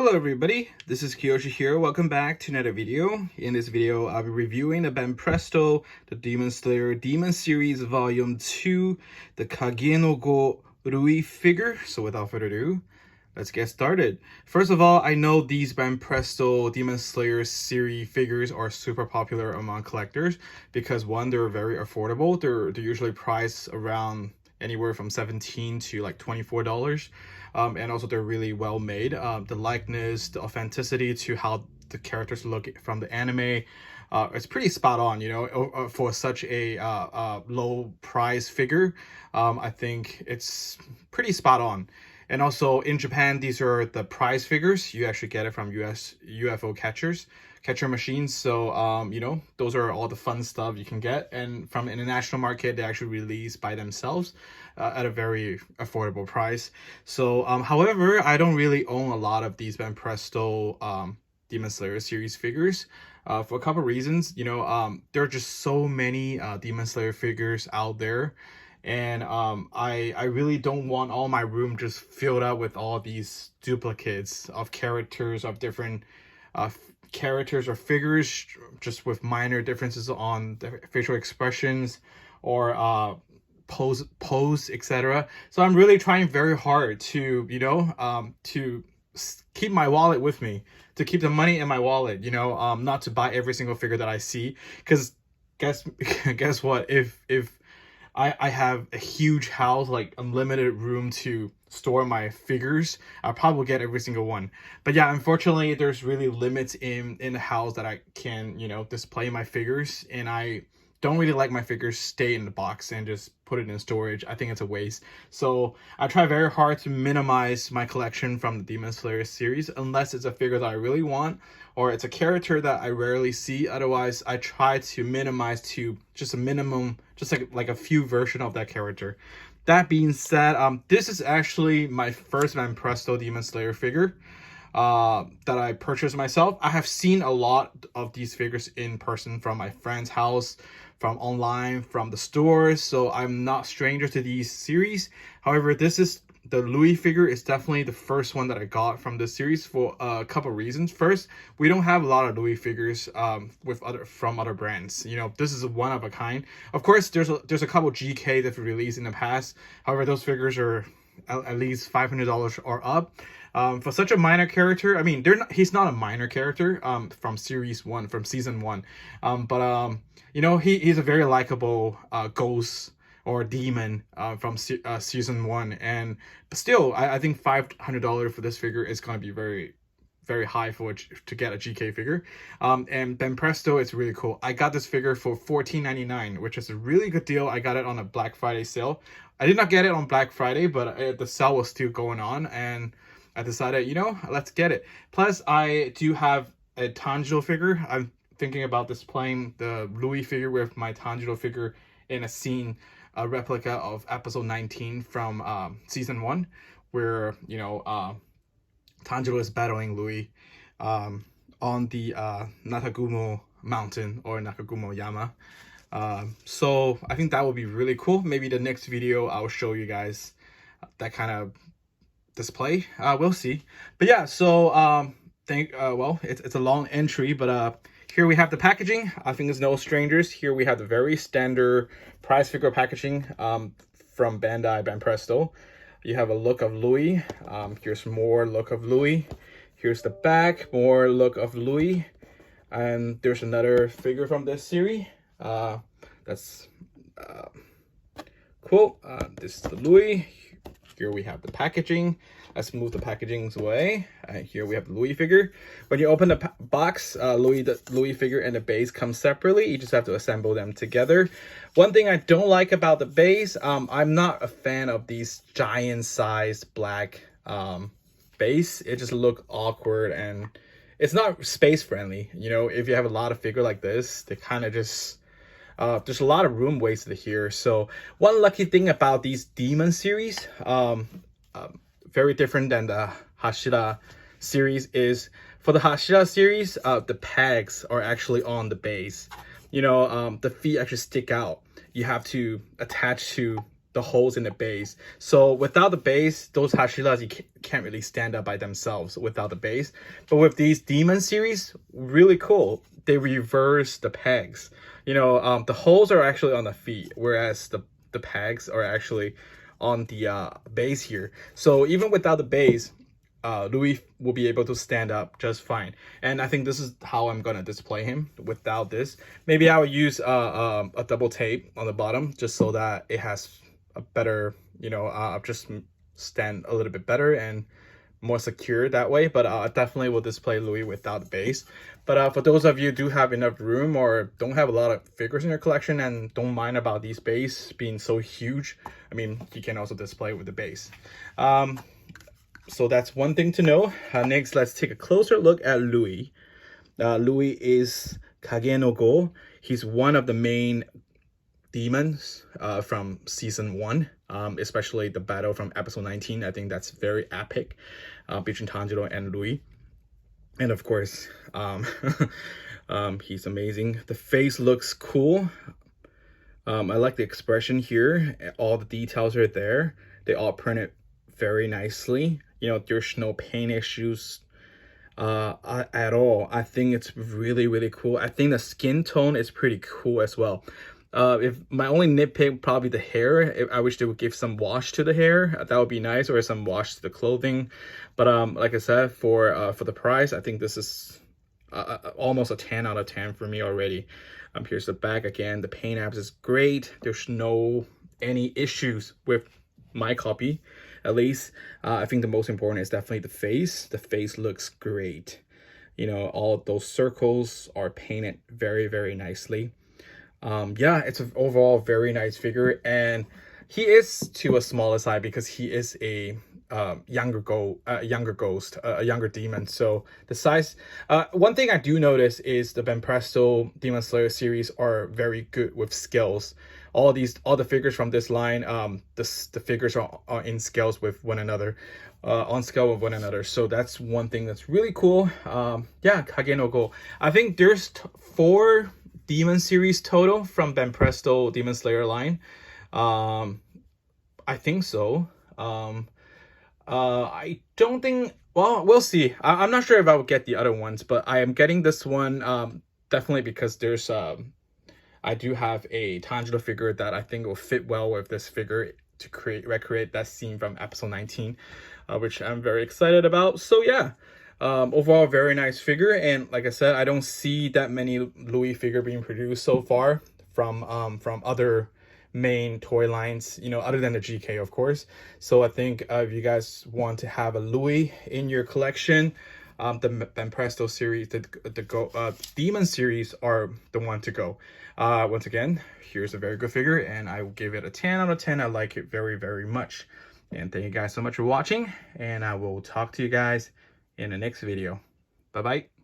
Hello everybody, this is Kiyoshi here. Welcome back to another video. In this video, I'll be reviewing the Banpresto, the Demon Slayer Demon Series Volume 2, the Kagen no Go Rui figure. So without further ado, let's get started. First of all, I know these Banpresto Demon Slayer series figures are super popular among collectors because one, they're very affordable. They're usually priced around anywhere from $17 to like $24. And also they're really well made. The likeness, the authenticity to how the characters look from the anime, it's pretty spot on, you know, for such a low price figure. I think it's pretty spot on. And also in Japan, these are the prize figures. You actually get it from US UFO catcher machines. So, you know, those are all the fun stuff you can get. And from the international market, they actually release by themselves at a very affordable price. So, however, I don't really own a lot of these Banpresto Demon Slayer series figures for a couple of reasons. You know, there are just so many Demon Slayer figures out there. And I really don't want all my room just filled up with all these duplicates of characters of different characters or figures, just with minor differences on the facial expressions or pose, etc. So I'm really trying very hard to, you know, to keep my wallet with me, to keep the money in my wallet, you know, not to buy every single figure that I see, because guess what, if I have a huge house, like unlimited room to store my figures, I'll probably get every single one. But yeah, unfortunately, there's really limits in the house that I can, you know, display my figures, and I don't really like my figures stay in the box and just put it in storage. I think it's a waste. So I try very hard to minimize my collection from the Demon Slayer series, unless it's a figure that I really want or it's a character that I rarely see. Otherwise, I try to minimize to just a minimum, just like a few version of that character. That being said, this is actually my first Banpresto Demon Slayer figure that I purchased myself. I have seen a lot of these figures in person from my friend's house, from online, from the stores, so I'm not stranger to these series. However, the Rui figure is definitely the first one that I got from this series for a couple reasons. First, we don't have a lot of Rui figures from other brands. You know, this is one of a kind. Of course, there's a couple GK that released in the past. However, those figures are at least $500 or up. For such a minor character, I mean, he's not a minor character from series 1, from season 1. But you know, he's a very likable ghost or demon from season 1, and but still, I think $500 for this figure is going to be very, very high for to get a GK figure. And Banpresto is really cool. I got this figure for $14.99, which is a really good deal. I got it on a Black Friday sale. I did not get it on Black Friday, but the sale was still going on, and I decided, you know, let's get it. Plus, I do have a Tanjiro figure. I'm thinking about displaying the Rui figure with my Tanjiro figure in a scene, a replica of episode 19 from season 1, where, you know, Tanjiro is battling Rui on the Natagumo Mountain or Natagumo Yama. So I think that would be really cool. Maybe the next video I'll show you guys that kind of display. We'll see. But yeah, so well, it's a long entry, but here we have the packaging. I think it's no strangers. Here we have the very standard prize figure packaging from Bandai Banpresto. You have a look of Rui. Here's more look of Rui. Here's the back, more look of Rui. And there's another figure from this series. That's cool. This is the Rui. Here we have the packaging. Let's move the packagings away. Here we have the Rui figure. When you open the box, the Rui figure and the base come separately. You just have to assemble them together. One thing I don't like about the base, I'm not a fan of these giant-sized black base. It just looks awkward and it's not space-friendly. You know, if you have a lot of figure like this, they kind of just... there's a lot of room wasted here. So one lucky thing about these Demon series, very different than the Hashira series, is for the Hashira series, the pegs are actually on the base. You know, the feet actually stick out. You have to attach to the holes in the base. So without the base, those Hashiras you can't really stand up by themselves without the base. But with these Demon series, really cool. They reverse the pegs. You know, the holes are actually on the feet, whereas the pegs are actually on the base here. So even without the base, Rui will be able to stand up just fine. And I think this is how I'm gonna display him without this. Maybe I will use a double tape on the bottom just so that it has a better, you know, just stand a little bit better and more secure that way. But I definitely will display Rui without the base. But for those of you who do have enough room or don't have a lot of figures in your collection and don't mind about these base being so huge, I mean, you can also display with the base. So that's one thing to know. Next, let's take a closer look at Rui. Rui is Kagen no Go. He's one of the main demons from season 1, especially the battle from episode 19. I think that's very epic between Tanjiro and Rui. And of course, he's amazing. The face looks cool. I like the expression here. All the details are there. They all printed very nicely. You know, there's no paint issues at all. I think it's really, really cool. I think the skin tone is pretty cool as well. If my only nitpick, probably the hair. I wish they would give some wash to the hair. That would be nice, or some wash to the clothing. But like I said, for the price, I think this is almost a 10 out of 10 for me already. Here's the back again. The paint apps is great. There's no any issues with my copy. At least, I think the most important is definitely the face. The face looks great. You know, all of those circles are painted very, very nicely. Yeah, it's an overall very nice figure, and he is to a smaller side because he is a younger ghost, a younger demon. So the size. One thing I do notice is the Banpresto Demon Slayer series are very good with scales. All the figures from this line, the figures are in scales with one another, on scale with one another. So that's one thing that's really cool. Yeah, Kagen no Go. I think there's 4 demon series total from Banpresto Demon Slayer line. I think so. I don't think. Well, we'll see. I'm not sure if I will get the other ones, but I am getting this one definitely because there's I do have a Tanjiro figure that I think will fit well with this figure to recreate that scene from episode 19, which I'm very excited about. So yeah, overall very nice figure, and like I said, I don't see that many Rui figure being produced so far from other main toy lines, you know, other than the GK, of course. So I think if you guys want to have a Rui in your collection, the Banpresto series, the Demon series are the one to go. Once again, here's a very good figure, and I will give it a 10 out of 10. I like it very, very much. And thank you guys so much for watching, and I will talk to you guys in the next video. Bye-bye.